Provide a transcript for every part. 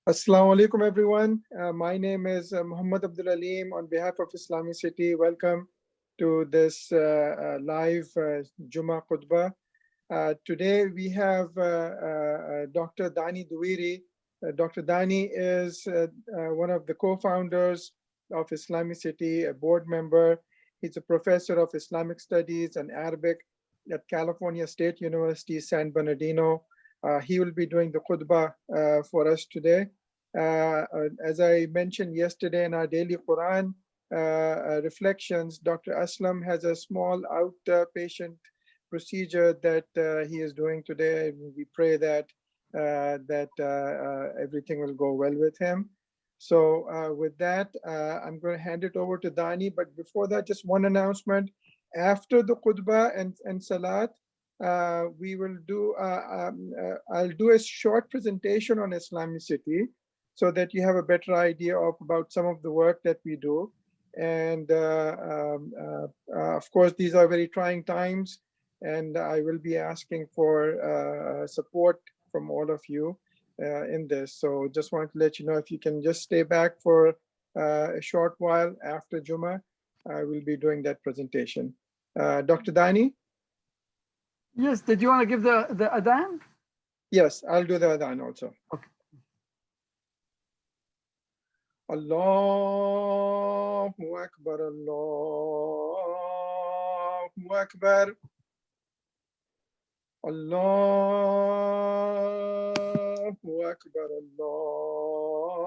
Assalamu alaikum, everyone. My name is Muhammad Abdul Aleem on behalf of Islamic City. Welcome to this live Jummah Khutba. Today we have Dr. Dany Douery. Dr. Dany is one of the co-founders of Islamic City, a board member. He's a professor of Islamic Studies and Arabic at California State University, San Bernardino. He will be doing the khutbah for us today. As I mentioned yesterday in our daily Quran reflections, Dr. Aslam has a small outpatient procedure that he is doing today. We pray that everything will go well with him. So with that, I'm going to hand it over to Dany. But before that, just one announcement. After the khutbah and salat, we will do, I'll do a short presentation on Islamic City so that you have a better idea about some of the work that we do. And of course, these are very trying times, and I will be asking for support from all of you in this. So just wanted to let you know, if you can just stay back for a short while after Jummah, I will be doing that presentation. Dr. Dany? Yes, did you want to give the adhan? Yes, I'll do the adhan also. Okay. Allahu Akbar, Allahu Akbar. Allahu Akbar, Allahu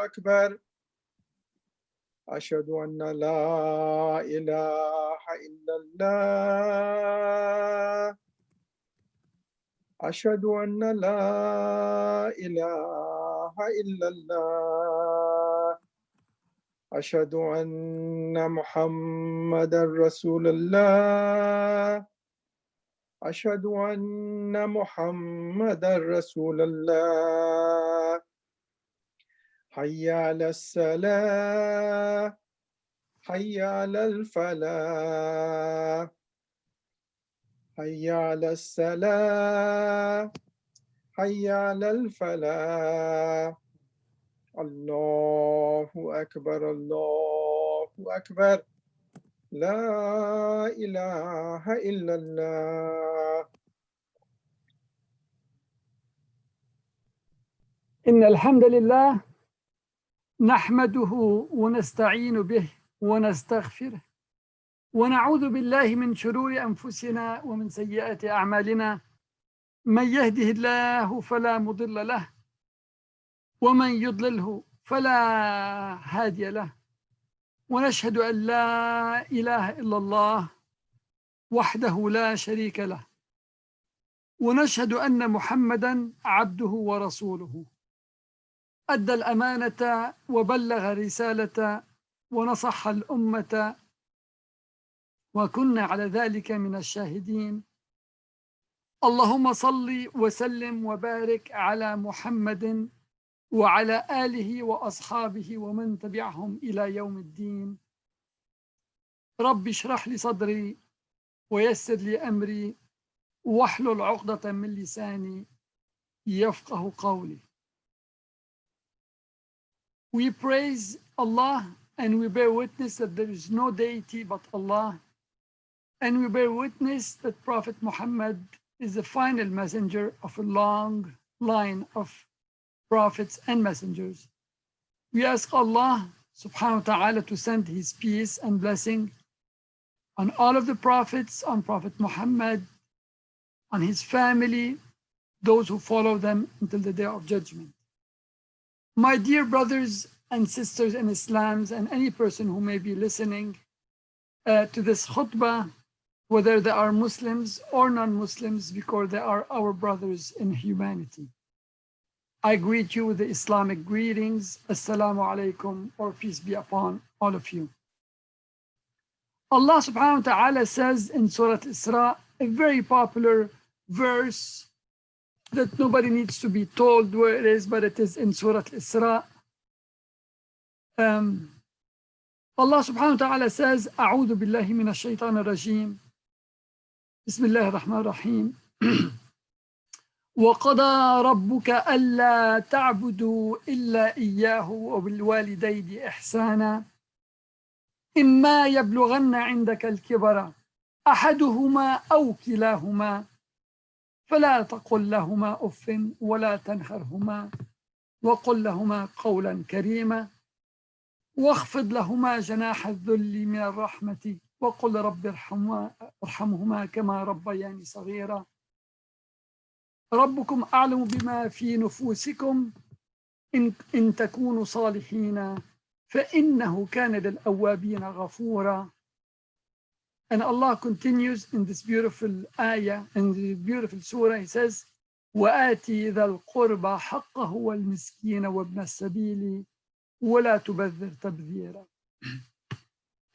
Akbar. Ashhadu anna la ilaha illallah. Ashhadu anna la ilaha illallah. Ashhadu anna Muhammadan Rasulullah. Ashhadu anna Muhammadan Rasulullah. Hayya ala salah. Hayya ala al-falah. Hayya ala salah. Hayya ala al-falah. Allahu Akbar, Allahu Akbar. La ilaha illallah. إن الحمد لله نحمده ونستعين به ونستغفره ونعوذ بالله من شرور أنفسنا ومن سيئات أعمالنا. من يهده الله فلا مضل له ومن يضلله فلا هادي له. ونشهد أن لا إله إلا الله وحده لا شريك له. ونشهد أن محمدًا عبده ورسوله. أدى الأمانة وبلغ الرسالة ونصح الأمة وكنا على ذلك من الشاهدين. اللهم صل وسلم وبارك على محمد وعلى آله وأصحابه ومن تبعهم إلى يوم الدين. رب اشرح لي صدري ويسر لي أمري واحلل عقدة من لساني يفقه قولي. We praise Allah and we bear witness that there is no deity but Allah, and we bear witness that Prophet Muhammad is the final messenger of a long line of prophets and messengers. We ask Allah subhanahu wa ta'ala to send his peace and blessing on all of the prophets, on Prophet Muhammad, on his family, those who follow them until the day of judgment. My dear brothers and sisters in Islam, and any person who may be listening to this khutbah, whether they are Muslims or non-Muslims, because they are our brothers in humanity, I greet you with the Islamic greetings. Assalamu alaikum, or peace be upon all of you. Allah subhanahu wa ta'ala says in Surah Isra, a very popular verse that nobody needs to be told where it is, but it is in Surah Isra. Allah subhanahu wa ta'ala says, أعوذ بالله من الشيطان الرجيم. بسم الله الرحمن الرحيم. وقضى ربك ألا تعبدوا إلا إياه وبالوالدين إحسانا إما يبلغن عندك الكبر أحدهما أو كلاهما فلا تقل لهما أف ولا تنهرهما وقل لهما قولا كريما واخفض لهما جناح الذل من الرحمة وقل رب ارحمهما كما ربياني صغيرا ربكم أعلم بما في نفوسكم إن تكونوا صالحين فإنه كان للأوابين غفورا. And Allah continues in this beautiful ayah, in the beautiful surah, He says, وآتي ذا القربى حقه والمسكين وابن السبيل ولا تبذر تبذيرا.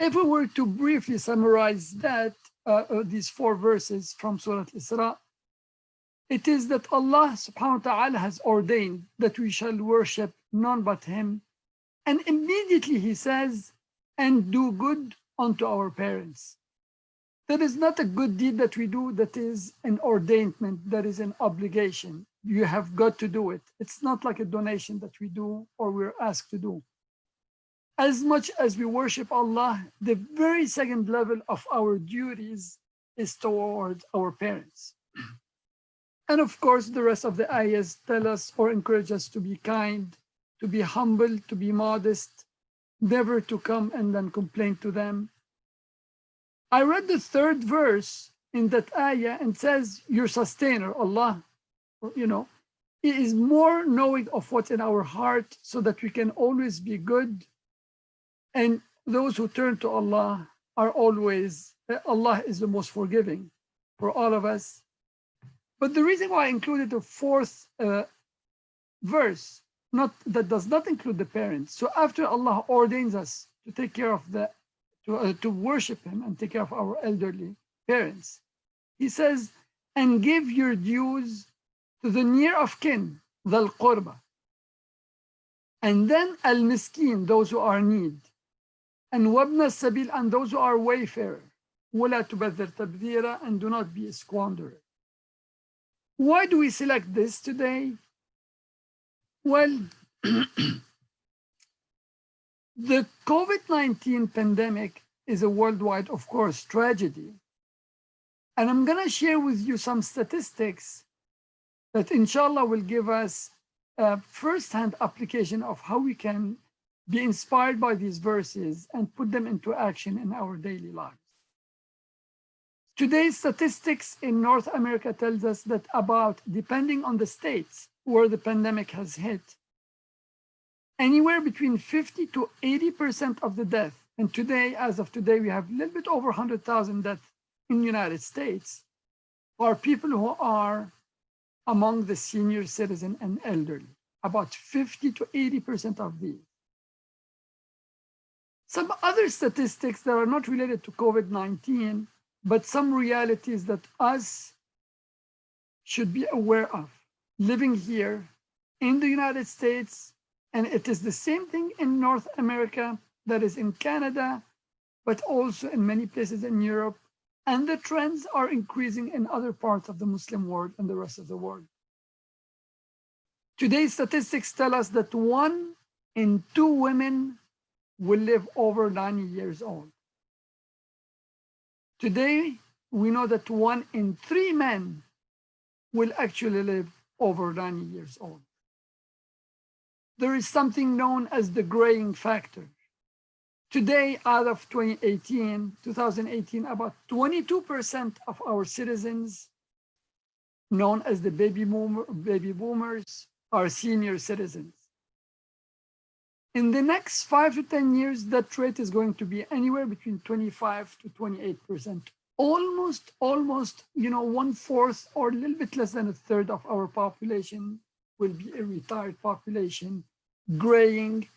If we were to briefly summarize that, these 4 verses from Surah Al-Isra, it is that Allah subhanahu wa ta'ala has ordained that we shall worship none but Him. And immediately He says, and do good unto our parents. There is not a good deed that we do that is an ordainment, that is an obligation. You have got to do it. It's not like a donation that we do or we're asked to do. As much as we worship Allah, the very second level of our duties is towards our parents. And of course, the rest of the ayahs tell us or encourage us to be kind, to be humble, to be modest, never to come and then complain to them. I read the 3rd verse in that ayah and says, your sustainer, Allah, He is more knowing of what's in our heart so that we can always be good. And those who turn to Allah are always, Allah is the most forgiving for all of us. But the reason why I included the 4th verse, that does not include the parents. So after Allah ordains us to take care of to worship Him and take care of our elderly parents, He says, and give your dues to the near of kin, dhal qurba, and then al-miskin, those who are in need, and wabna sabil, and those who are wayfarer, wala tubadhir tabdhira, and do not be a squanderer. Why do we select this today? Well, the COVID-19 pandemic is a worldwide, of course, tragedy. And I'm going to share with you some statistics that inshallah will give us a first-hand application of how we can be inspired by these verses and put them into action in our daily lives. Today's statistics in North America tells us that about, depending on the states where the pandemic has hit, anywhere between 50 to 80% of the death, and today, as of today, we have a little bit over 100,000 deaths in the United States, are people who are among the senior citizen and elderly, about 50 to 80% of these. Some other statistics that are not related to COVID-19, but some realities that us should be aware of living here in the United States. And it is the same thing in North America, that is in Canada, but also in many places in Europe. And the trends are increasing in other parts of the Muslim world and the rest of the world. Today's statistics tell us that 1 in 2 women will live over 90 years old. Today, we know that 1 in 3 men will actually live over 90 years old. There is something known as the graying factor. Today, out of 2018, about 22% of our citizens, known as the baby boomers, are senior citizens. In the next 5 to 10 years, that rate is going to be anywhere between 25 to 28%. Almost, 1/4 or a little bit less than 1/3 of our population will be a retired population, graying,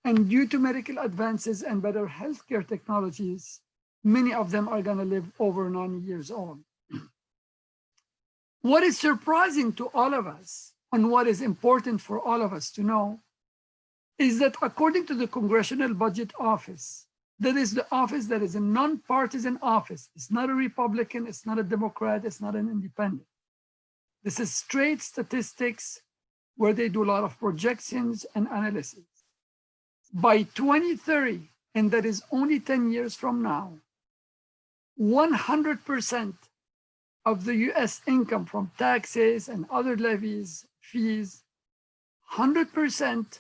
and due to medical advances and better healthcare technologies, many of them are going to live over 90 years old. What is surprising to all of us, and what is important for all of us to know, is that according to the Congressional Budget Office, that is the office that is a non-partisan office. It's not a Republican, it's not a Democrat, it's not an independent. This is straight statistics where they do a lot of projections and analysis. By 2030, and that is only 10 years from now, 100% of the US income from taxes and other levies, fees, 100%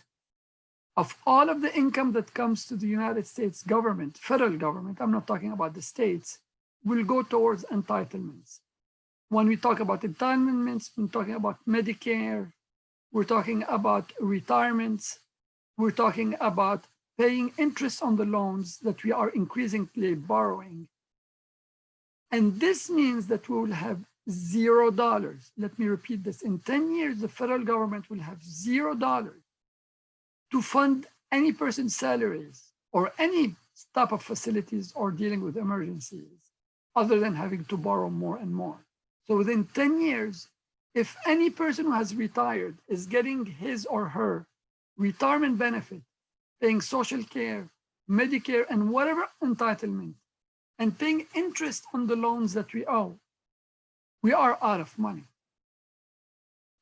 of all of the income that comes to the United States government, federal government, I'm not talking about the states, will go towards entitlements. When we talk about entitlements, we're talking about Medicare, we're talking about retirements, we're talking about paying interest on the loans that we are increasingly borrowing. And this means that we will have $0. Let me repeat this. In 10 years, the federal government will have $0 to fund any person's salaries or any type of facilities or dealing with emergencies, other than having to borrow more and more. So within 10 years, if any person who has retired is getting his or her retirement benefit, paying social care, Medicare, and whatever entitlement, and paying interest on the loans that we owe, we are out of money.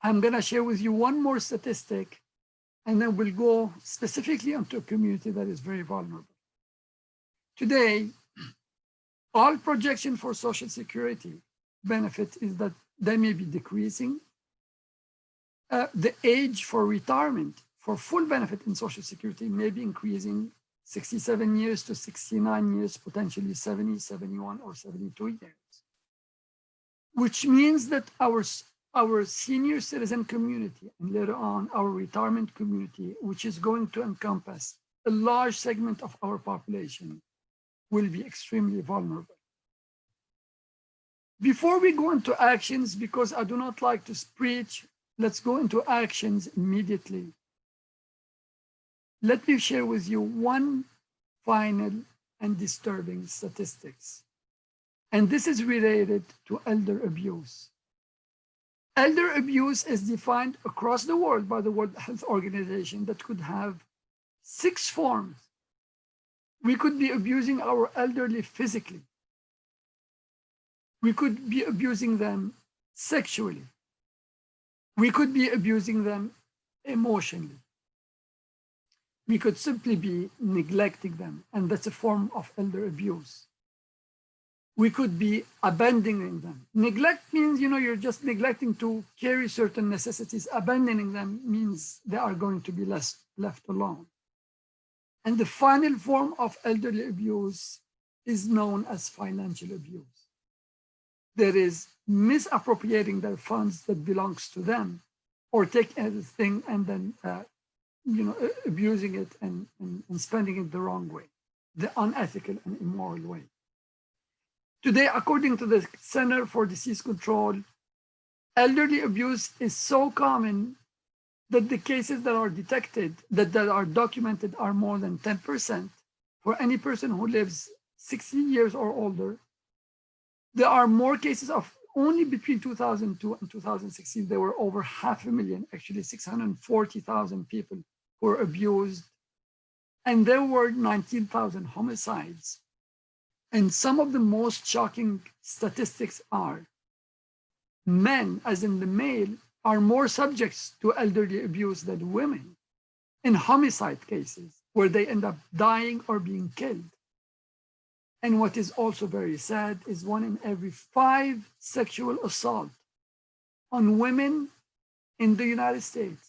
I'm gonna share with you one more statistic, and then we'll go specifically into a community that is very vulnerable. Today, all projection for Social Security benefit is that they may be decreasing. The age for retirement for full benefit in Social Security may be increasing 67 years to 69 years, potentially 70, 71, or 72 years, which means that our senior citizen community, and later on our retirement community, which is going to encompass a large segment of our population, will be extremely vulnerable. Before we go into actions, because I do not like to preach, let's go into actions immediately. Let me share with you one final and disturbing statistics. And this is related to elder abuse. Elder abuse is defined across the world by the World Health Organization that could have 6 forms. We could be abusing our elderly physically. We could be abusing them sexually. We could be abusing them emotionally. We could simply be neglecting them, and that's a form of elder abuse. We could be abandoning them. Neglect means, you're just neglecting to carry certain necessities. Abandoning them means they are going to be left alone. And the final form of elderly abuse is known as financial abuse. There is misappropriating their funds that belongs to them, or take everything and then abusing it and spending it the wrong way, the unethical and immoral way. Today, according to the Center for Disease Control, elderly abuse is so common that the cases that are detected, that are documented, are more than 10%. For any person who lives 60 years or older, there are more cases of only between 2002 and 2016, there were over 500,000, actually 640,000 people who were abused. And there were 19,000 homicides. And some of the most shocking statistics are men, as in the male, are more subjects to elderly abuse than women in homicide cases, where they end up dying or being killed. And what is also very sad is 1 in every 5 sexual assault on women in the United States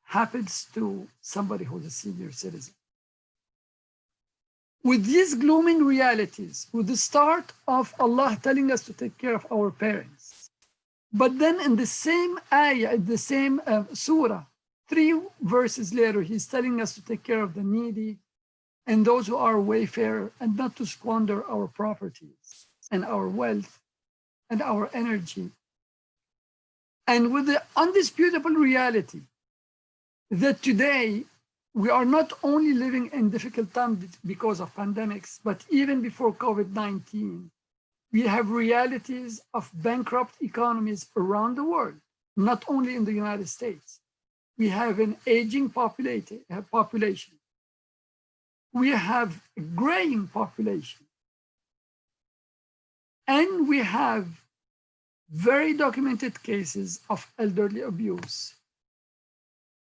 happens to somebody who's a senior citizen. With these glooming realities, with the start of Allah telling us to take care of our parents, but then in the same ayah, the same surah, 3 verses later, he's telling us to take care of the needy and those who are wayfarer, and not to squander our properties and our wealth and our energy. And with the undisputable reality that today we are not only living in difficult times because of pandemics, but even before COVID-19, we have realities of bankrupt economies around the world, not only in the United States. We have an aging population. We have a graying population. And we have very documented cases of elderly abuse.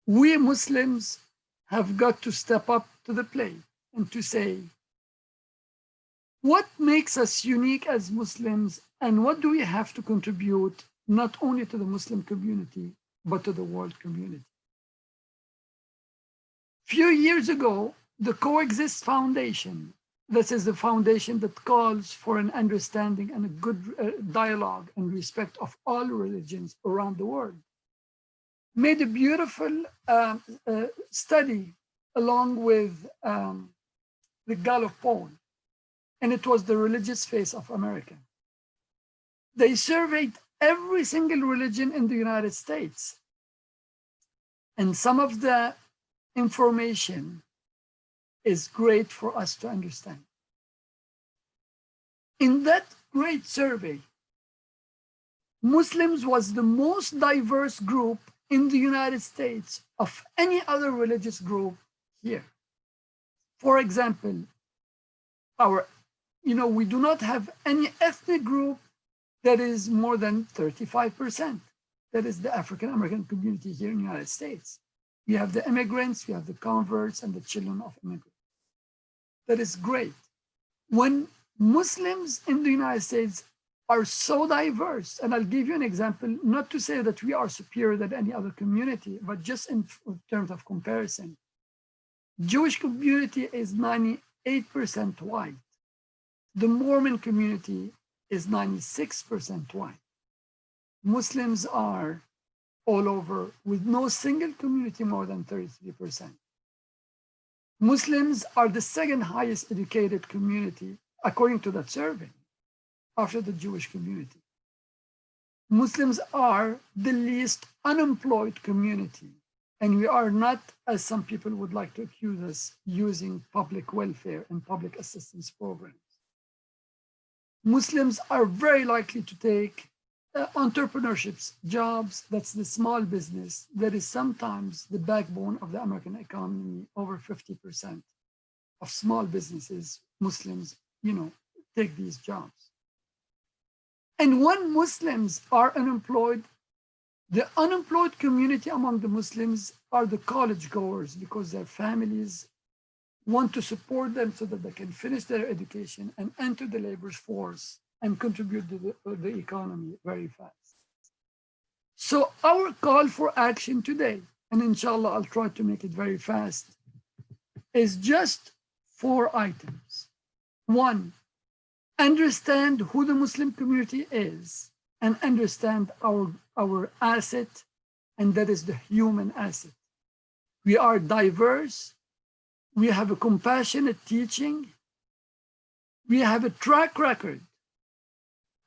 We Muslims have got to step up to the plate and to say, what makes us unique as Muslims, and what do we have to contribute not only to the Muslim community, but to the world community? Few years ago, the Coexist Foundation, this is the foundation that calls for an understanding and a good dialogue and respect of all religions around the world, made a beautiful study along with the Gallup poll, and it was the religious face of America. They surveyed every single religion in the United States, and some of the information is great for us to understand. In that great survey, Muslims was the most diverse group in the United States of any other religious group here. For example, we do not have any ethnic group that is more than 35%. That is the African American community here in the United States. We have the immigrants, we have the converts, and the children of immigrants. That is great. When Muslims in the United States are so diverse, and I'll give you an example, not to say that we are superior than any other community, but just in terms of comparison. Jewish community is 98% white. The Mormon community is 96% white. Muslims are all over, with no single community more than 33%. Muslims are the second highest educated community, according to that survey, after the Jewish community. Muslims are the least unemployed community, and we are not, as some people would like to accuse us, using public welfare and public assistance programs. Muslims are very likely to take entrepreneurships, jobs, that's the small business, that is sometimes the backbone of the American economy. Over 50% of small businesses, Muslims, take these jobs. And when Muslims are unemployed, the unemployed community among the Muslims are the college goers, because their families want to support them so that they can finish their education and enter the labor force and contribute to the economy very fast. So our call for action today, and inshallah I'll try to make it very fast, is just 4 items. 1, understand who the Muslim community is and understand our asset, and that is the human asset. We are diverse. We have a compassionate teaching. We have a track record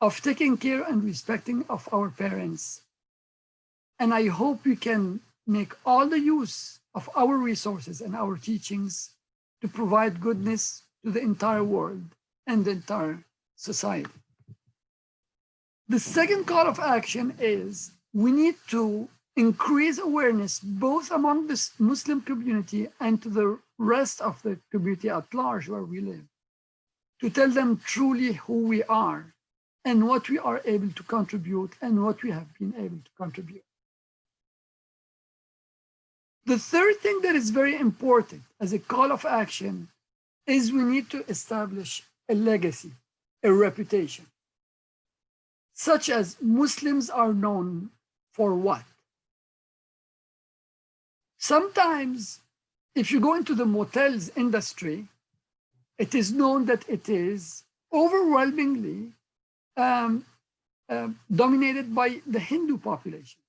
of taking care and respecting of our parents. And I hope we can make all the use of our resources and our teachings to provide goodness to the entire world and the entire society. The second call of action is we need to increase awareness both among the Muslim community and to the rest of the community at large where we live, to tell them truly who we are and what we are able to contribute and what we have been able to contribute. The third thing that is very important as a call of action is we need to establish a legacy, a reputation, such as Muslims are known for what? Sometimes, if you go into the motels industry, it is known that it is overwhelmingly dominated by the Hindu population.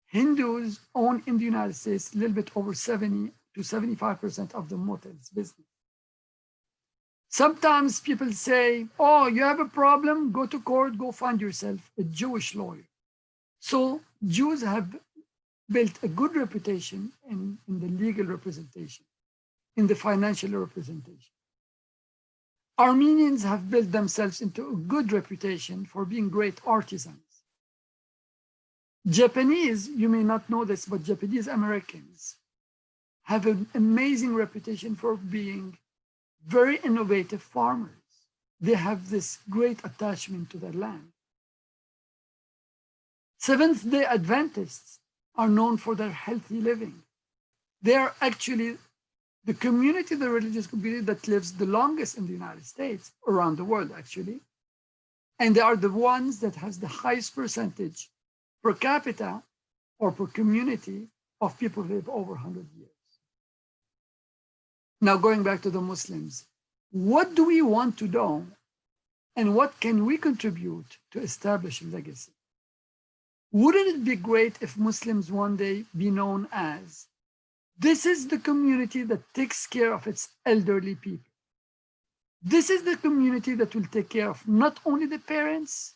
Hindus own in the United States a little bit over 70 to 75% of the motels business. Sometimes people say, oh, you have a problem, go to court, go find yourself a Jewish lawyer. So Jews have built a good reputation in the legal representation, in the financial representation. Armenians have built themselves into a good reputation for being great artisans. Japanese, you may not know this, but Japanese Americans have an amazing reputation for being very innovative farmers. They have this great attachment to their land. Seventh-day Adventists are known for their healthy living. They are actually the community, the religious community that lives the longest in the United States, around the world actually. And they are the ones that has the highest percentage per capita or per community of people who live over 100 years. Now going back to the Muslims, what do we want to do and what can we contribute to establish a legacy? Wouldn't it be great if Muslims one day be known as, this is the community that takes care of its elderly people. This is the community that will take care of not only the parents,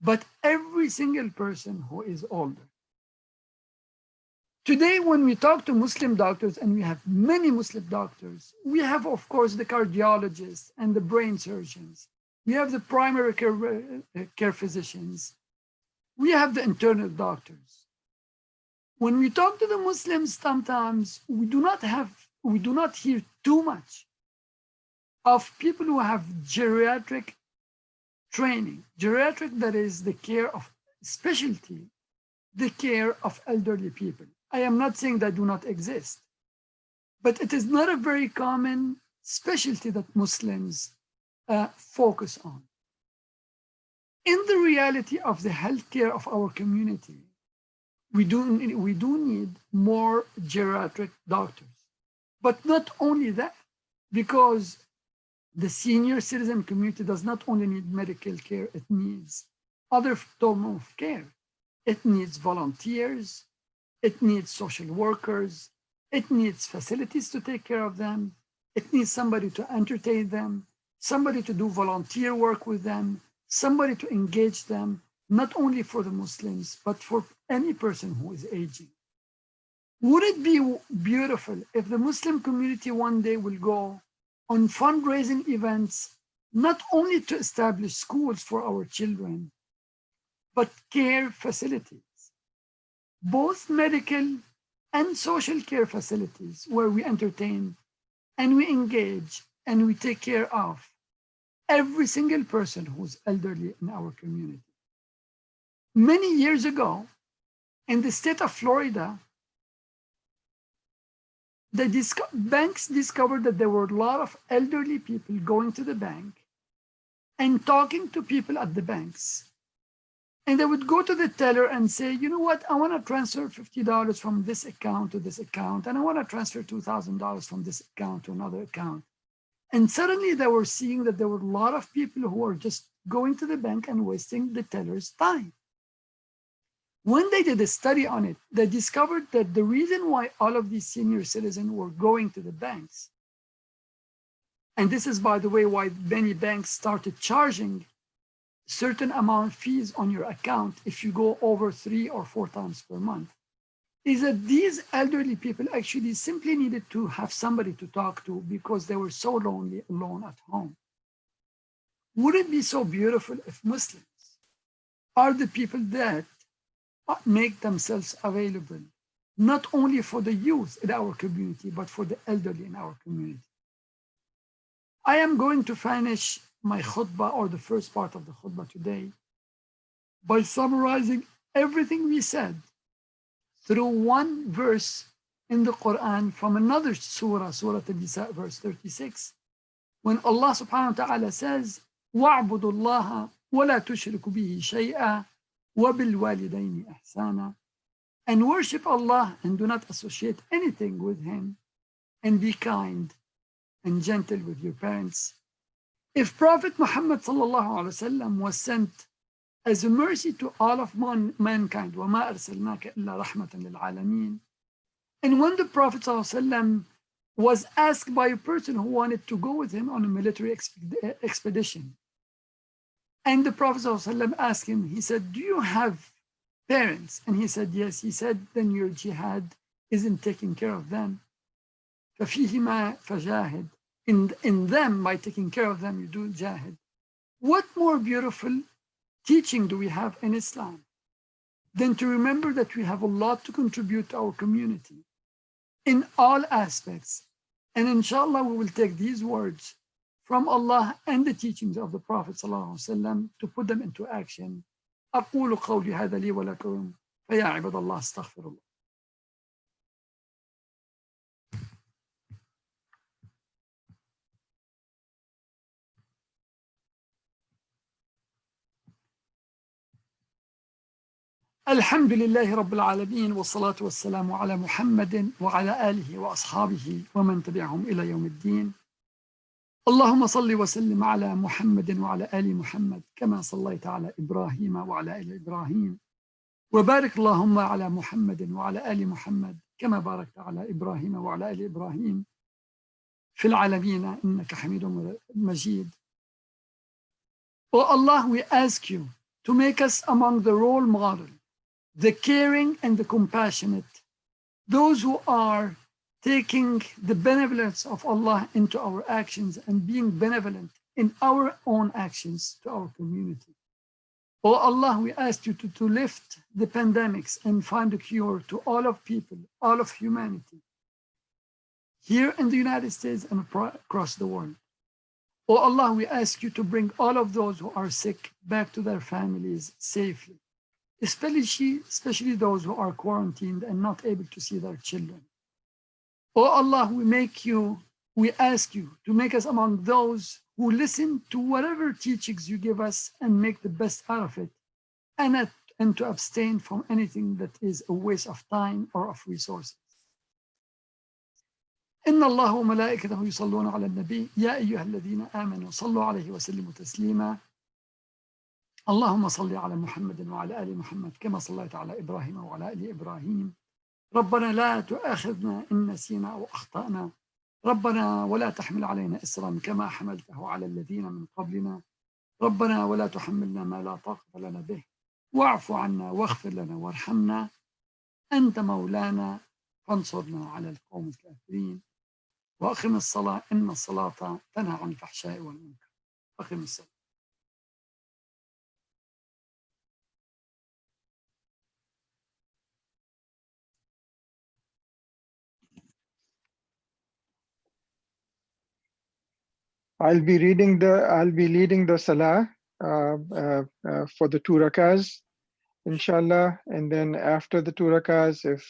but every single person who is older. Today, when we talk to Muslim doctors, and we have many Muslim doctors, we have, of course, the cardiologists and the brain surgeons. We have the primary care physicians. We have the internal doctors. When we talk to the Muslims, sometimes we do not hear too much of people who have geriatric training. Geriatric, that is the care of specialty, the care of elderly people. I am not saying that do not exist, but it is not a very common specialty that Muslims focus on. In the reality of the healthcare of our community, we do need more geriatric doctors. But not only that, because the senior citizen community does not only need medical care, it needs other forms of care. It needs volunteers, it needs social workers, it needs facilities to take care of them, it needs somebody to entertain them, somebody to do volunteer work with them, somebody to engage them, not only for the Muslims, but for any person who is aging. Would it be beautiful if the Muslim community one day will go on fundraising events, not only to establish schools for our children, but care facilities, both medical and social care facilities where we entertain and we engage and we take care of every single person who's elderly in our community. Many years ago, in the state of Florida, the banks discovered that there were a lot of elderly people going to the bank and talking to people at the banks. And they would go to the teller and say, you know what, I want to transfer $50 from this account to this account, and I want to transfer $2,000 from this account to another account. And suddenly they were seeing that there were a lot of people who were just going to the bank and wasting the teller's time. When they did a study on it, they discovered that the reason why all of these senior citizens were going to the banks, and this is, by the way, why many banks started charging certain amount of fees on your account if you go over 3 or 4 times per month, is that these elderly people actually simply needed to have somebody to talk to because they were so lonely, alone at home. Would it be so beautiful if Muslims are the people that make themselves available, not only for the youth in our community, but for the elderly in our community? I am going to finish my khutbah, or the first part of the khutbah today, by summarizing everything we said through one verse in the Quran from another surah, Surah An-Nisa, verse 36, when Allah subhanahu wa ta'ala says, وَاعْبُدُوا اللَّهَ وَلَا تُشْرِكُوا بِهِ شَيْئًا وَبِالْوَالِدَيْنِ إِحْسَانًا, and worship Allah and do not associate anything with Him, and be kind and gentle with your parents. If Prophet Muhammad sallallahu alaihi wasallam was sent as a mercy to all of mankind, وَمَا أَرْسَلْنَاكَ إِلَّا رَحْمَةً لِلْعَالَمِينَ, and when the Prophet sallallahu alaihi wasallam was asked by a person who wanted to go with him on a military expedition, and the Prophet sallallahu alaihi wasallam asked him, he said, do you have parents? And he said, yes. He said, then your jihad isn't taking care of them. فَفِيهِمَا فَجَاهِدْ, in them, by taking care of them, you do jihad. What more beautiful teaching do we have in Islam than to remember that we have a lot to contribute to our community in all aspects? And inshallah, we will take these words from Allah and the teachings of the Prophet ﷺ to put them into action أقول قولي هذا لي ولكم فيا عباد الله استغفر الله. الحمد لله رب العالمين، والصلاة والسلام على محمد وعلى آله وأصحابه ومن تبعهم إلى يوم الدين. اللهم صل وسلم على محمد وعلى آل محمد كما صليت على إبراهيم وعلى آل إبراهيم، وبارك اللهم على محمد وعلى آل محمد كما باركت على إبراهيم وعلى آل إبراهيم في العالمين إنك حميد مجيد. Oh Allah, we ask you to make us among the role model, the caring and the compassionate, those who are taking the benevolence of Allah into our actions and being benevolent in our own actions to our community. Oh Allah, we ask you to lift the pandemics and find a cure to all of people, all of humanity, here in the United States and across the world. Oh Allah, we ask you to bring all of those who are sick back to their families safely, especially those who are quarantined and not able to see their children. Oh Allah, we ask you to make us among those who listen to whatever teachings you give us and make the best out of it, and to abstain from anything that is a waste of time or of resources. إن الله وملائكته يصلون على النبي يا أيها الذين آمنوا صلوا عليه وسلموا تسليما. اللهم صل على محمد وعلى آل محمد كما صليت على إبراهيم وعلى آل إبراهيم. ربنا لا تؤاخذنا إن نسينا أو أخطأنا، ربنا ولا تحمل علينا إصرا كما حملته على الذين من قبلنا، ربنا ولا تحملنا ما لا طاقة لنا به، واعف عنا واغفر لنا وارحمنا، أنت مولانا فانصرنا على القوم الكافرين، وأقم الصلاة إن الصلاة تنهى عن الفحشاء والمنكر. أقم الصلاة. I'll be leading the salah for the 2 rakas, inshallah. And then after the 2 rakas, if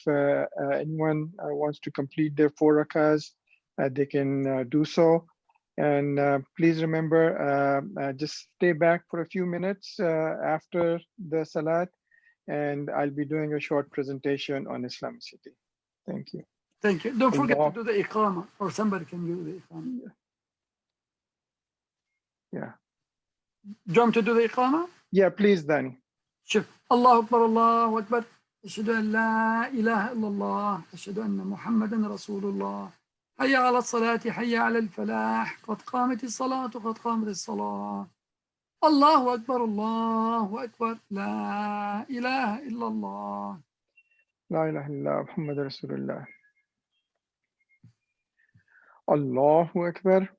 anyone wants to complete their 4 rakas, they can do so. And please remember, just stay back for a few minutes after the salat, and I'll be doing a short presentation on Islamicity. Thank you. Thank you. Don't forget to do the iqama, or somebody can do the iqama. Yeah. Do you want to do the iqama? Yeah, please, Dany. شوف الله أكبر الله أكبر أشهد أن لا إله إلا الله أشهد أن محمدا رسول الله حي على الصلاة حي على الفلاح قد قامت الصلاة قد قامت الصلاة الله أكبر الله أكبر لا إله إلا الله لا إله إلا الله محمد رسول الله الله أكبر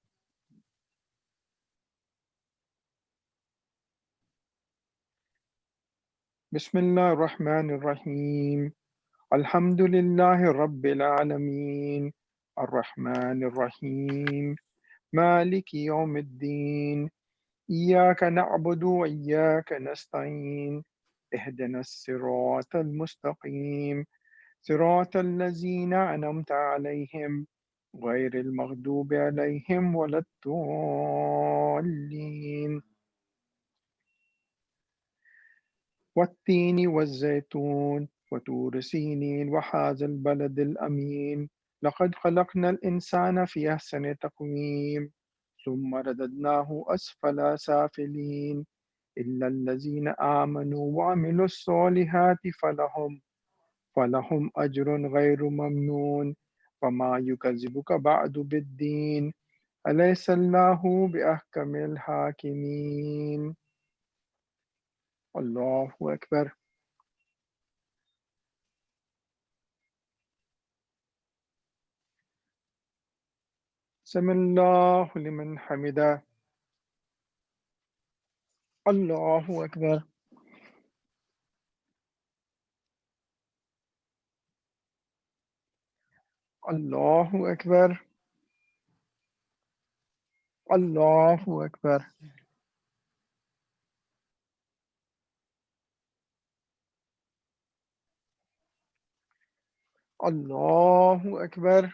بسم الله الرحمن الرحيم الحمد لله رب العالمين الرحمن الرحيم مالك يوم الدين إياك نعبد وإياك نستعين اهدنا الصراط المستقيم صراط الذين أنعمت عليهم غير المغضوب عليهم ولا الضالين والتين والزيتون وطور سينين وهذا البلد الأمين لقد خلقنا الإنسان في أحسن تقويم ثم رددناه أسفل سافلين إلا الذين آمنوا وعملوا الصالحات فلهم أجر غير ممنون وما يكذبك بعد بالدين أليس الله بأحكم الحاكمين الله أكبر سمع الله لمن حمده الله أكبر الله أكبر الله أكبر Allahu Akbar.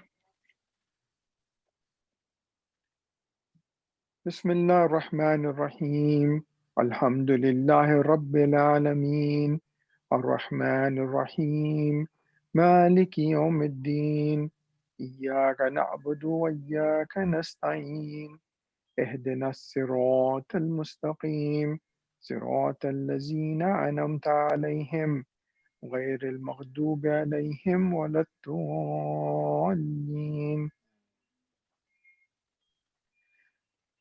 Bismillah ar-Rahman ar-Rahim. Alhamdulillahi Rabbil Alameen. Ar-Rahman ar-Rahim. Maliki Yawmiddin. Iyyaka na'budu wa iyyaka nasta'een. اهدنا الصراط المستقيم صراط الذين أنعمت عليهم غير المغضوب عليهم ولا الضالين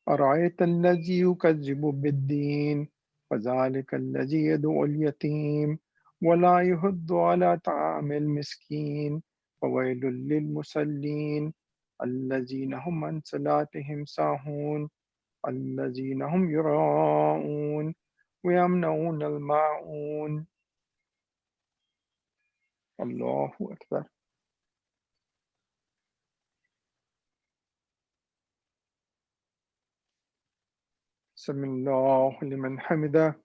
أرأيت الذي يكذب بالدين فذلك الذي يدعو اليتيم ولا يحض على طعام المسكين فويل للمصلين الذين هم عن صلاتهم ساهون الذين هم يراءون ويمنعون الماعون الله أكبر سمع الله لمن حمده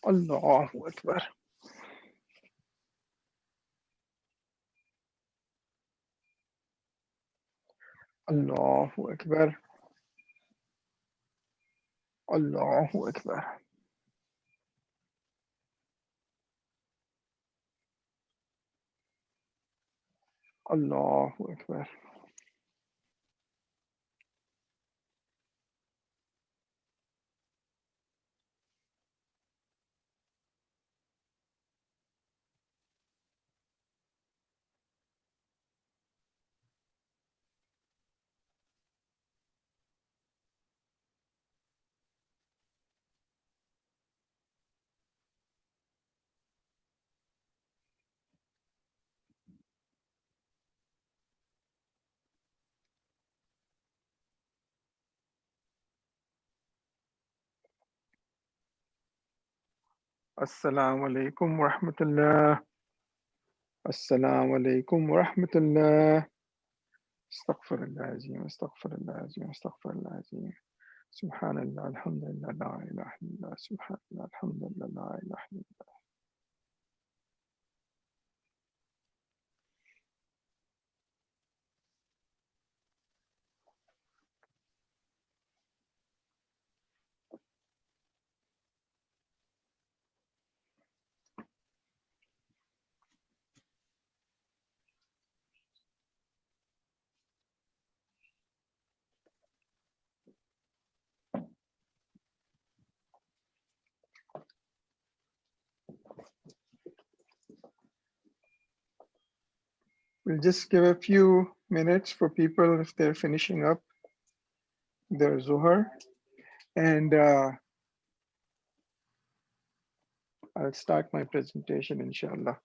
الله أكبر الله أكبر الله أكبر الله أكبر السلام عليكم ورحمة الله السلام عليكم ورحمة الله استغفر الله العظيم استغفر الله العظيم استغفر الله العظيم سبحان الله الحمد لله لا إله إلا الله سبحان الله الحمد لله لا إله إلا الله. We'll just give a few minutes for people if they're finishing up their Zuhur. And I'll start my presentation, inshallah.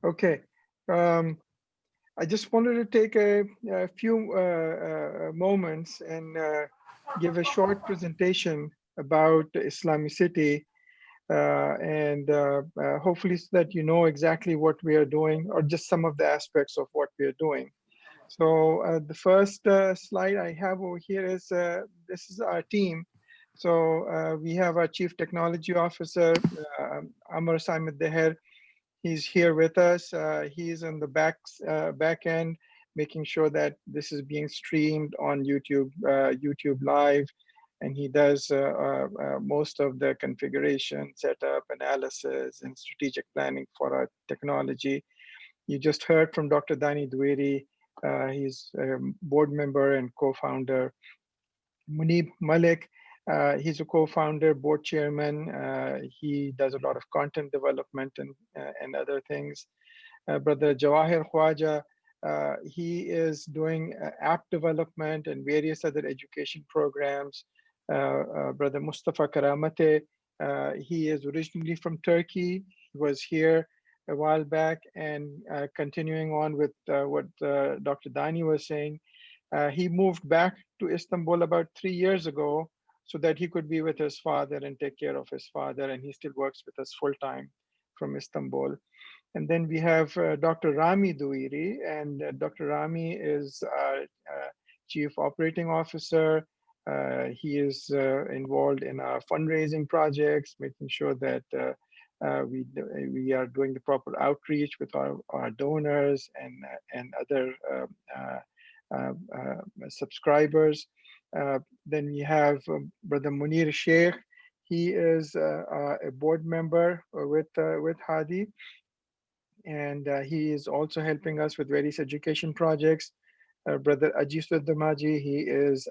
Okay. I just wanted to take a few moments and give a short presentation about Islamic City and hopefully so that you know exactly what we are doing or just some of the aspects of what we are doing. So the first slide I have over here is this is our team. So we have our Chief Technology Officer, Amar Simon Deher. He's here with us. He's on the back end, making sure that this is being streamed on YouTube Live, and he does most of the configuration, setup, analysis, and strategic planning for our technology. You just heard from Dr. Dany Douery. He's a board member and co-founder. Munib Malik, he's a co-founder, board chairman. He does a lot of content development and other things. Brother Jawahir Khwaja, he is doing app development and various other education programs. Brother Mustafa Karamate, he is originally from Turkey. He was here a while back, and continuing on with what Dr. Dani was saying, he moved back to Istanbul about 3 years ago so that he could be with his father and take care of his father, and he still works with us full time from Istanbul. And then we have Dr. Rami Douery, and Dr. Rami is our Chief Operating Officer. He is involved in our fundraising projects, making sure that we are doing the proper outreach with our donors and other subscribers. Then we have Brother Munir Sheikh. He is a board member with Hadi, and he is also helping us with various education projects. Brother Ajis Damaji, he's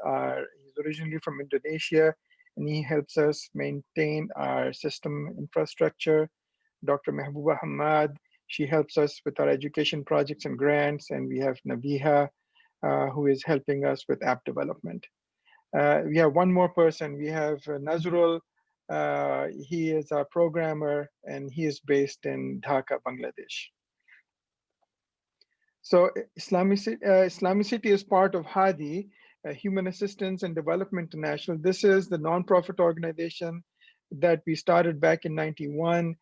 originally from Indonesia, and he helps us maintain our system infrastructure. Dr. Mehbooba Hamad, she helps us with our education projects and grants, and we have Nabiha, who is helping us with app development. We have one more person. We have Nazrul. He is our programmer, and he is based in Dhaka, Bangladesh. So Islamicity is part of Hadi, Human Assistance and Development International. This is the nonprofit organization that we started back in '91.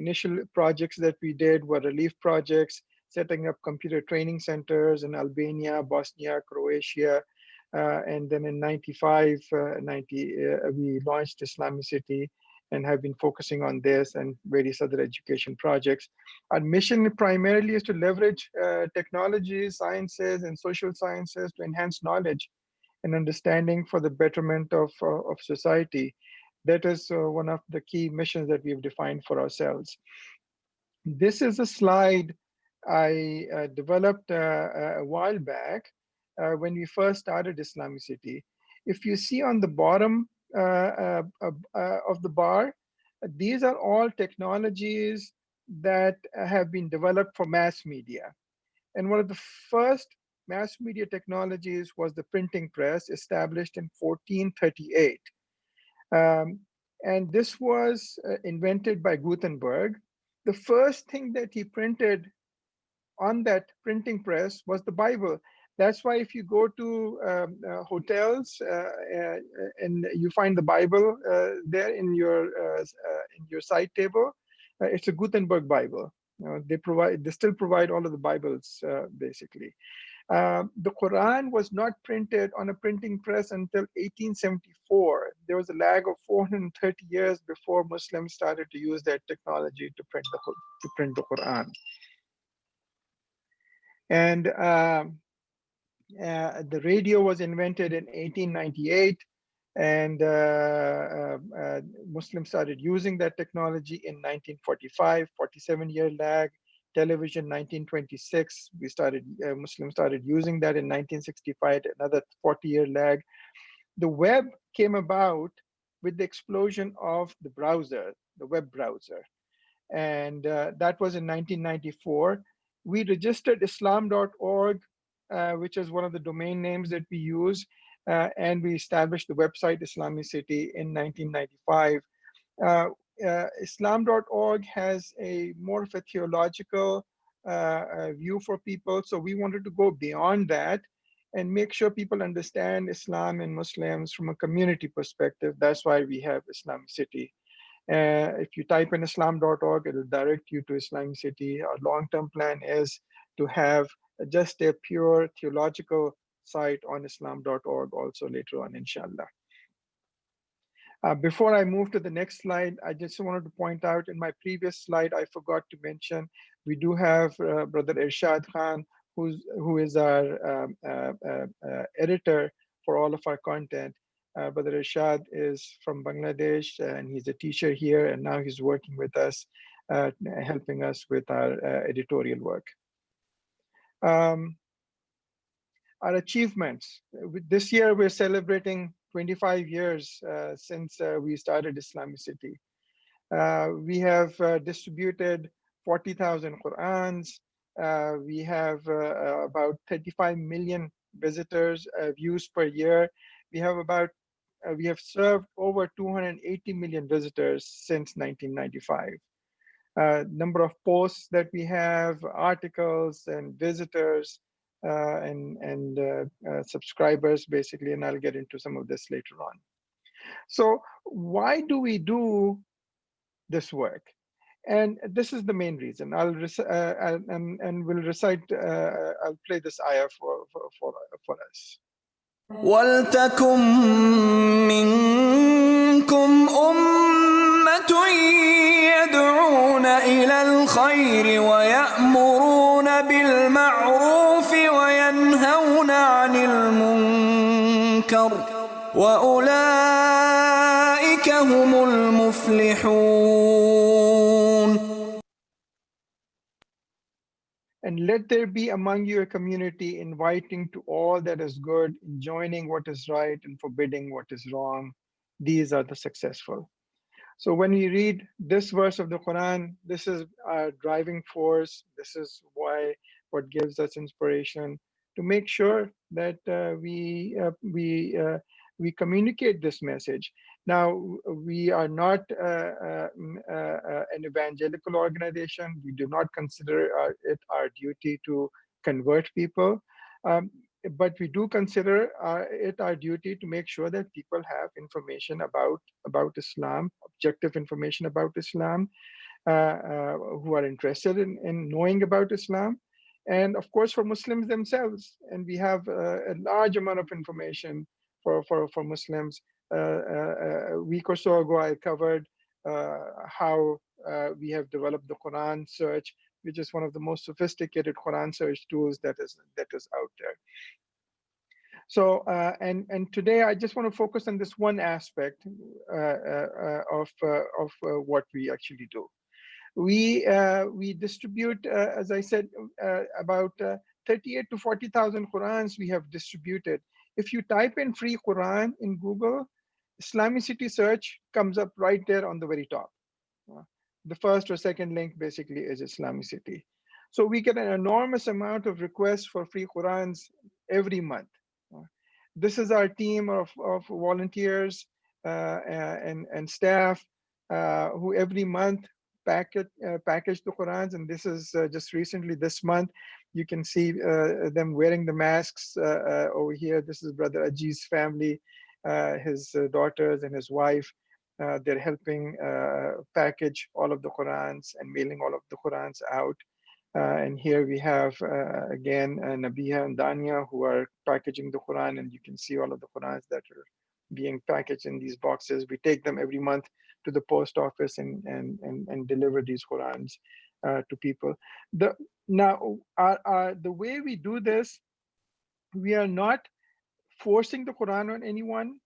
Initial projects that we did were relief projects, setting up computer training centers in Albania, Bosnia, Croatia. And then in 95, we launched Islamicity and have been focusing on this and various other education projects. Our mission primarily is to leverage technology, sciences, and social sciences to enhance knowledge and understanding for the betterment of society. That is one of the key missions that we've defined for ourselves. This is a slide I developed a while back when we first started Islamicity. If you see on the bottom of the bar, these are all technologies that have been developed for mass media. And one of the first mass media technologies was the printing press, established in 1438. And this was invented by Gutenberg. The first thing that he printed on that printing press was the Bible. That's why if you go to hotels and you find the Bible there in your side table, it's a Gutenberg Bible. They still provide all of the Bibles basically. The Quran was not printed on a printing press until 1874. There was a lag of 430 years before Muslims started to use that technology to print the Quran. And the radio was invented in 1898, and Muslims started using that technology in 1945, 47-year lag. Television, 1926, Muslims started using that in 1965, another 40-year lag. The web came about with the explosion of the browser, the web browser. And that was in 1994. We registered Islam.org, which is one of the domain names that we use, and we established the website Islamicity in 1995. Islam.org has a more of a theological view for people, so we wanted to go beyond that and make sure people understand Islam and Muslims from a community perspective. That's why we have Islamicity. If you type in Islam.org, it will direct you to Islamicity. Our long-term plan is to have just a pure theological site on Islam.org also later on, inshallah. Before I move to the next slide, I just wanted to point out in my previous slide, I forgot to mention, we do have Brother Irshad Khan, who is our editor for all of our content. Brother Rashad is from Bangladesh, and he's a teacher here, and now he's working with us, helping us with our editorial work. Our achievements. This year, we're celebrating 25 years since we started Islamicity. We have distributed 40,000 Qur'ans. We have about 35 million visitors, views per year. We have served over 280 million visitors since 1995. Number of posts that we have, articles and visitors and subscribers, basically, and I'll get into some of this later on. So why do we do this work? And this is the main reason. I'll play this ayah for us. وَلْتَكُن مِّنكُمْ أُمَّةٌ يَدْعُونَ إِلَى الْخَيْرِ وَيَأْمُرُونَ بِالْمَعْرُوفِ وَيَنْهَوْنَ عَنِ الْمُنكَرِ وَأُولَئِكَ هُمُ الْمُفْلِحُونَ. And let there be among you a community inviting to all that is good, enjoining what is right, and forbidding what is wrong. These are the successful. So when we read this verse of the Quran, this is our driving force. This is what gives us inspiration to make sure that we communicate this message. Now, we are not an evangelical organization. We do not consider it our duty to convert people. But we do consider it our duty to make sure that people have information about Islam, objective information about Islam, who are interested in knowing about Islam. And of course, for Muslims themselves. And we have a large amount of information for Muslims. A week or so ago, I covered how we have developed the Quran search, which is one of the most sophisticated Quran search tools that is out there. So, and today I just want to focus on this one aspect of what we actually do. We distribute, as I said, about 38 to 40,000 Qurans we have distributed. If you type in free Quran in Google, Islamicity search comes up right there on the very top. The first or second link basically is Islamicity. So we get an enormous amount of requests for free Qurans every month. This is our team of volunteers and staff who every month package the Qurans. And this is just recently this month. You can see them wearing the masks over here. This is Brother Ajiz's family, his daughters and his wife. They're helping package all of the Qurans and mailing all of the Qurans out. And here we have, again, Nabiha and Danya, who are packaging the Quran, and you can see all of the Qurans that are being packaged in these boxes. We take them every month to the post office and deliver these Qurans to people. The way we do this, we are not forcing the Quran on anyone.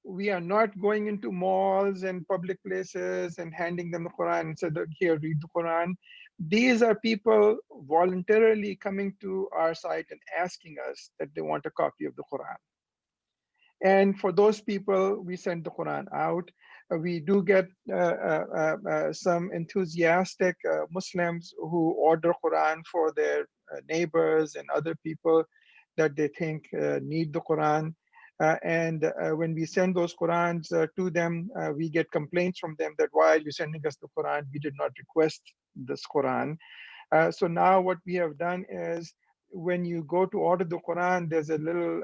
We are not going into malls and public places and handing them the Quran and said, here, read the Quran. These are people voluntarily coming to our site and asking us that they want a copy of the Quran. And for those people, we send the Quran out. We do get some enthusiastic Muslims who order Quran for their neighbors and other people that they think need the Quran. And when we send those Qurans to them, we get complaints from them that why are you sending us the Quran? We did not request this Quran. So now what we have done is when you go to order the Quran, there's a little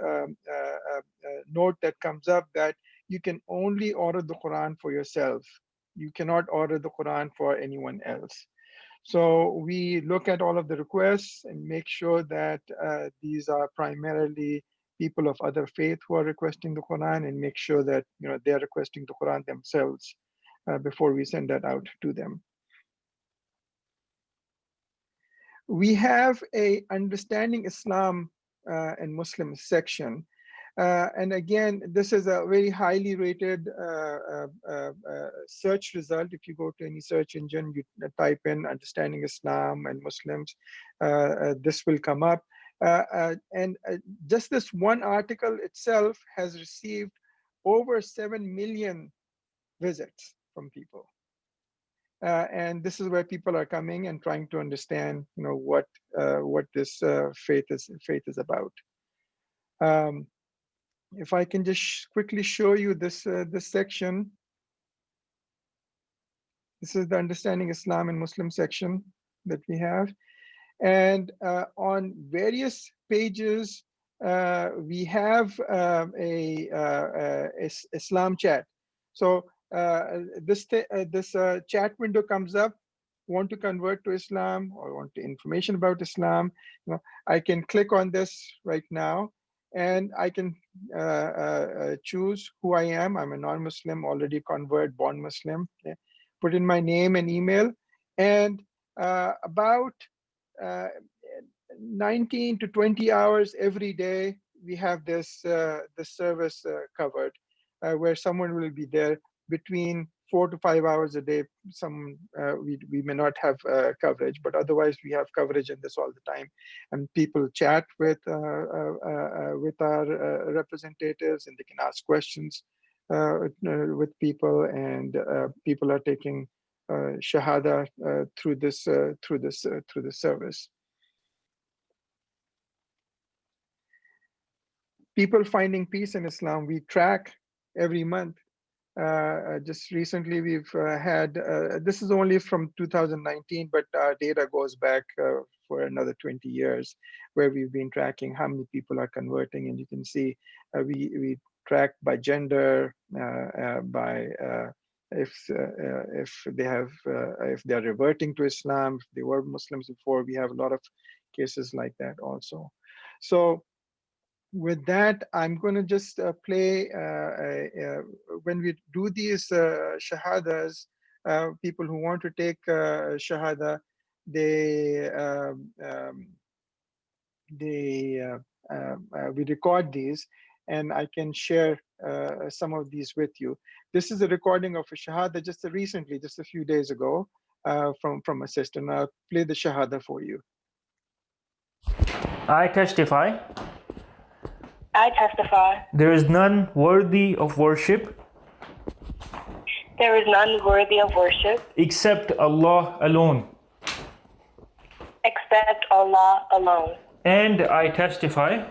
note that comes up that you can only order the Quran for yourself. You cannot order the Quran for anyone else. So we look at all of the requests and make sure that these are primarily people of other faith who are requesting the Quran, and make sure that they're requesting the Quran themselves before we send that out to them. We have a Understanding Islam and Muslim section. And again, this is a very highly rated search result. If you go to any search engine, you type in Understanding Islam and Muslims, this will come up. And just this one article itself has received over 7 million visits from people. And this is where people are coming and trying to understand, what this faith is about. If I can just quickly show you this section. This is the Understanding Islam and Muslim section that we have. And on various pages, we have a Islam chat. So this chat window comes up. Want to convert to Islam or want information about Islam? I can click on this right now, and I can choose who I am. I'm a non-Muslim, already convert, born Muslim. Okay. Put in my name and email, and about 19 to 20 hours every day, we have this service covered, where someone will be there between 4 to 5 hours a day. Some we may not have coverage, but otherwise we have coverage in this all the time. And people chat with our representatives, and they can ask questions with people, and people are taking shahada through this service. People finding peace in Islam, we track every month. Just recently, we've had, this is only from 2019, but our data goes back for another 20 years, where we've been tracking how many people are converting. And you can see we track by gender, by if they're reverting to Islam, if they were Muslims before. We have a lot of cases like that also. So with that, I'm going to just play, when we do these shahadas, people who want to take shahada, we record these, and I can share some of these with you. This is a recording of a shahada just recently, just a few days ago, from a sister. And I'll play the shahada for you. I testify I testify there is none worthy of worship there is none worthy of worship except Allah alone. except Allah alone. And I testify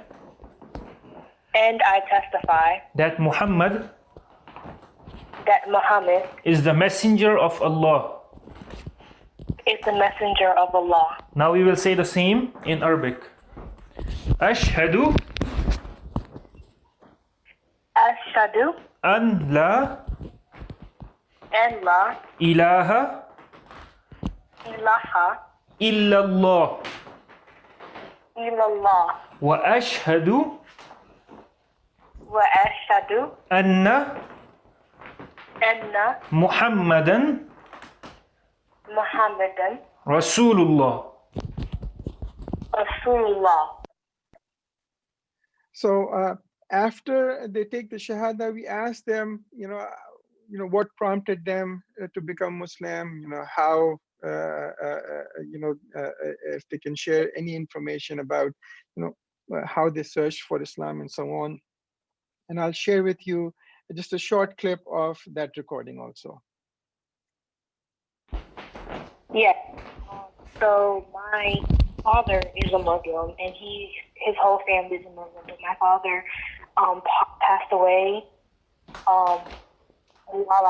that Muhammad is the messenger of Allah. is the messenger of Allah. Now we will say the same in Arabic. Ashhadu Ashhadu an la an la ilaha ilaha illallah illallah wa ashhadu wa ashhadu anna anna Muhammadan Muhammadan Rasulullah. Rasulullah. So after they take the shahada, we ask them, what prompted them to become Muslim, how, if they can share any information about, how they searched for Islam and so on. And I'll share with you just a short clip of that recording also. Yes. So my father is a Muslim, and his whole family is a Muslim. But my father passed away while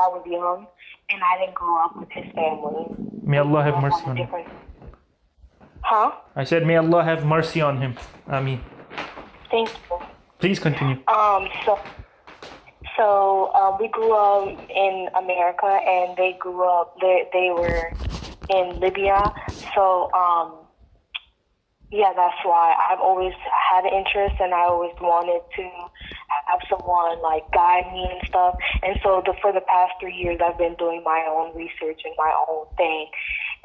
I was young, and I didn't grow up with his family. May Allah have mercy on him. Huh? I said, may Allah have mercy on him. Ameen. Thank you. Please continue. So we grew up in America, and they grew up. They were in Libya. So yeah, that's why I've always had an interest, and I always wanted to have someone like guide me and stuff. And so for the past 3 years, I've been doing my own research and my own thing.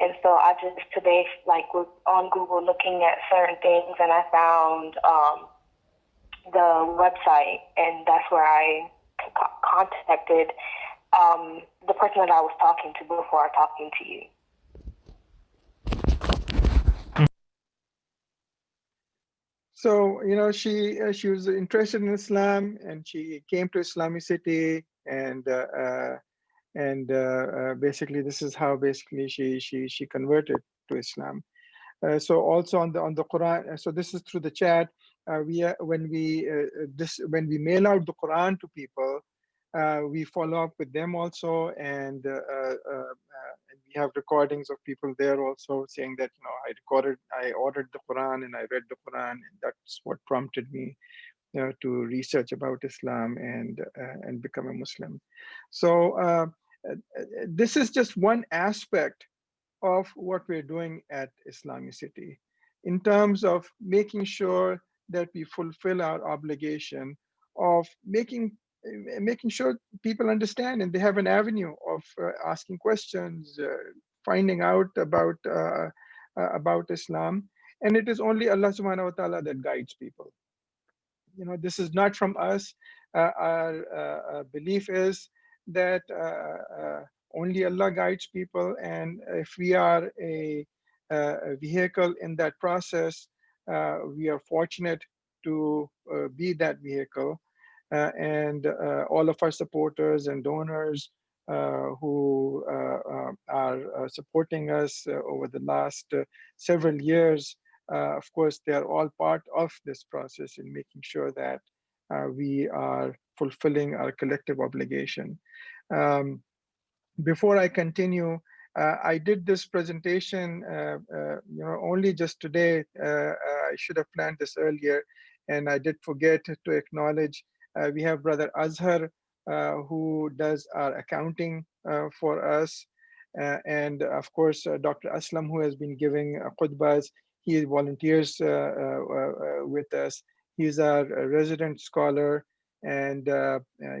And so I just today was on Google looking at certain things, and I found the website, and that's where I contacted the person that I was talking to before talking to you. So, you know, she was interested in Islam, and she came to Islamic City, and basically this is how basically she converted to Islam. So also on the Quran, so this is through the chat. When we mail out the Quran to people, we follow up with them also, and we have recordings of people there also saying that, you know, I ordered the Quran and I read the Quran, and that's what prompted me, you know, to research about Islam and become a Muslim. So this is just one aspect of what we're doing at Islamic City in terms of making sure that we fulfill our obligation of making sure people understand and they have an avenue of asking questions, finding out about Islam. And it is only Allah subhanahu wa ta'ala that guides people. You know, this is not from us. Our belief is that only Allah guides people, and if we are a vehicle in that process, we are fortunate to be that vehicle. And all of our supporters and donors who are supporting us over the last several years, of course, they are all part of this process in making sure that we are fulfilling our collective obligation. Before I continue, I did this presentation, you know, only just today. I should have planned this earlier, and I did forget to acknowledge. We have Brother Azhar, who does our accounting for us, and of course, Dr. Aslam, who has been giving khutbas. He volunteers with us. He's our resident scholar, and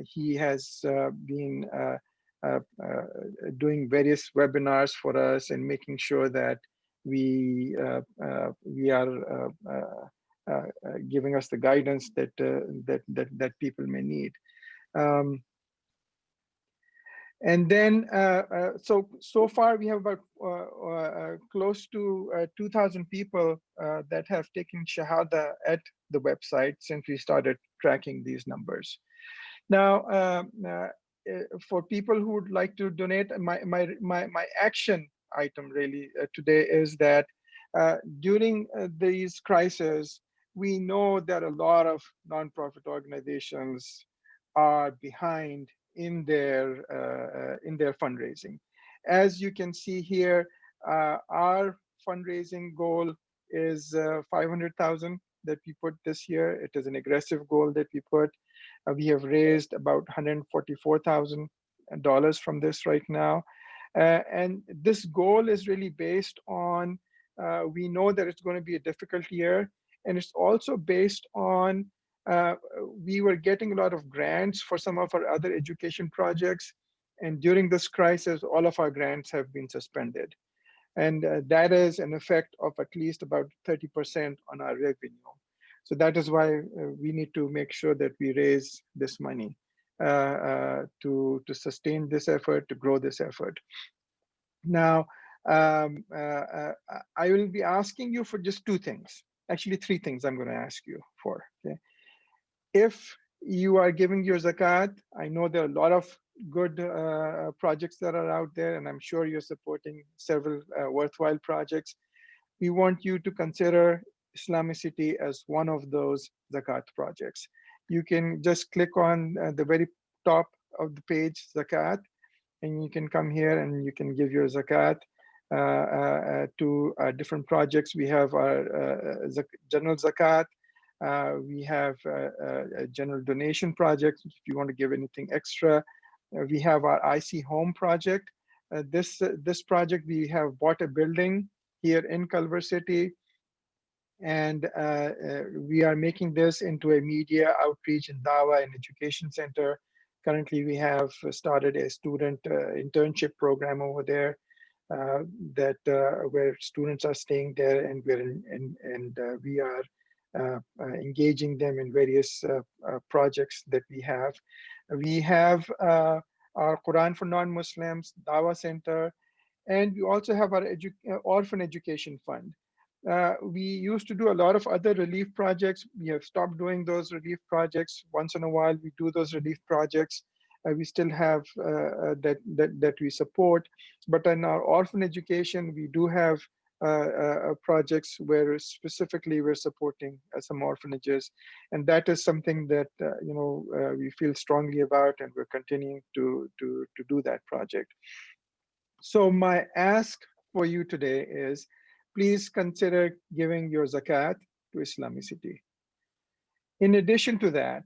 he has been doing various webinars for us and making sure that we are giving us the guidance that people may need. And then, so far we have about close to 2,000 people that have taken Shahada at the website since we started tracking these numbers. Now, for people who would like to donate, my action item really today is that during these crises, we know that a lot of nonprofit organizations are behind in their fundraising. As you can see here, our fundraising goal is 500,000 that we put this year. It is an aggressive goal that we put. We have raised about $144,000 from this right now. And this goal is really based on, we know that it's going to be a difficult year. And it's also based on, we were getting a lot of grants for some of our other education projects. And during this crisis, all of our grants have been suspended. And that is an effect of at least about 30% on our revenue. So that is why we need to make sure that we raise this money to sustain this effort, to grow this effort. Now, I will be asking you for just two things. Actually, three things I'm going to ask you for. Okay? If you are giving your zakat, I know there are a lot of good projects that are out there, and I'm sure you're supporting several worthwhile projects. We want you to consider Islamic City as one of those zakat projects. You can just click on the very top of the page, zakat, and you can come here and you can give your zakat to different projects. We have our general zakat. We have general donation projects if you want to give anything extra. We have our IC Home project. This project, we have bought a building here in Culver City, and we are making this into a media outreach and dawah and education center. Currently, we have started a student internship program over there. that where students are staying there, and we are engaging them in various projects that we have. We have our Quran for non-Muslims, Dawa Center, and we also have our orphan education fund. We used to do a lot of other relief projects. We have stopped doing those relief projects. Once in a while, we do those relief projects. We still have that we support, but in our orphan education, we do have projects where specifically we're supporting some orphanages, and that is something that we feel strongly about, and we're continuing to do that project. So my ask for you today is, please consider giving your zakat to Islamicity. In addition to that,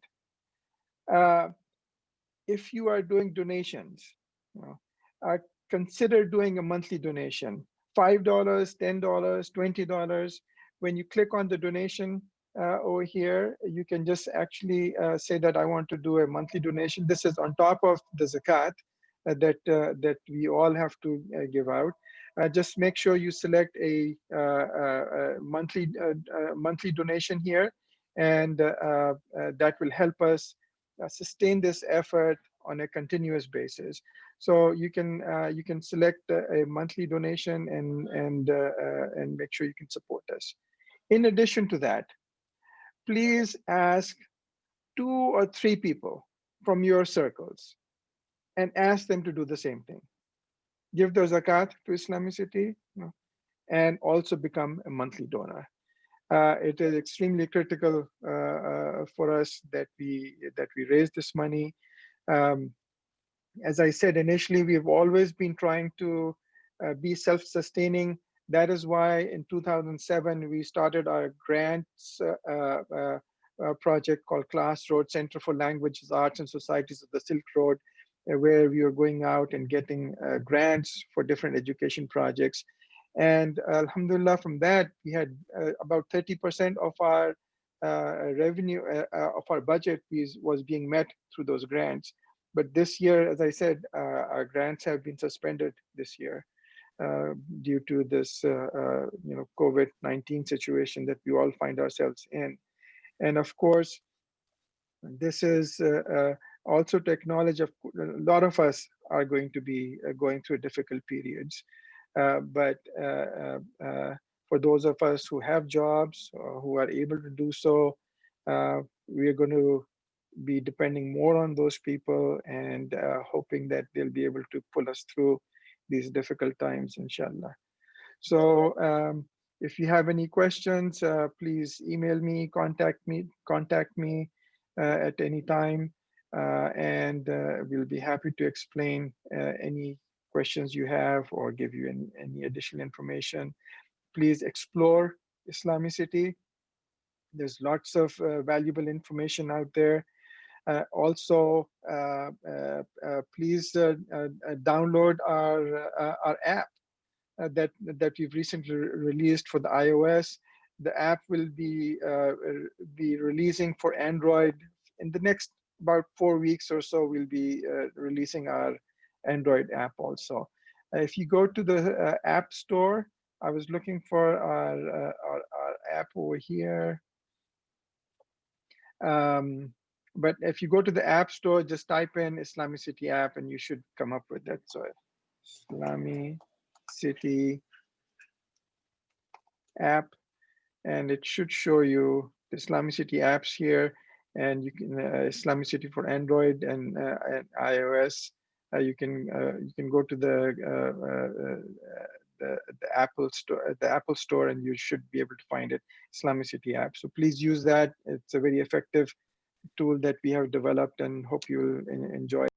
if you are doing donations, consider doing a monthly donation, $5, $10, $20. When you click on the donation over here, you can just actually say that I want to do a monthly donation. This is on top of the zakat that we all have to give out. Just make sure you select a monthly donation here, and that will help us sustain this effort on a continuous basis. So you can select a monthly donation and make sure you can support us. In addition to that, please ask 2 or 3 people from your circles and ask them to do the same thing. Give their zakat to Islamicity, and also become a monthly donor. It is extremely critical for us that we raise this money. As I said initially, we've always been trying to be self-sustaining. That is why in 2007 we started our grants project called Classroad Center for Languages, Arts, and Societies of the Silk Road, where we are going out and getting grants for different education projects. And alhamdulillah, from that, we had about 30% of our revenue, of our budget was being met through those grants. But this year, as I said, our grants have been suspended this year due to this COVID-19 situation that we all find ourselves in. And of course, this is also to acknowledge a lot of us are going to be going through difficult periods. But for those of us who have jobs, who are able to do so, we are going to be depending more on those people, and hoping that they'll be able to pull us through these difficult times, inshallah. So if you have any questions, please email me, contact me at any time, and we'll be happy to explain any questions you have or give you any additional information. Please explore Islamicity. There's lots of valuable information out there. Also, please download our app that we've recently released for the iOS. The app will be releasing for Android in the next about 4 weeks or so. We'll be releasing our Android app also. If you go to the App Store, I was looking for our app over here. But if you go to the App Store, just type in Islamicity app and you should come up with that. So Islamicity app, and it should show you the Islamicity apps here, and you can Islamicity for Android and iOS. You can go to the Apple Store, and you should be able to find it, Islamicity app. So please use that. It's a very effective tool that we have developed, and hope you'll enjoy it.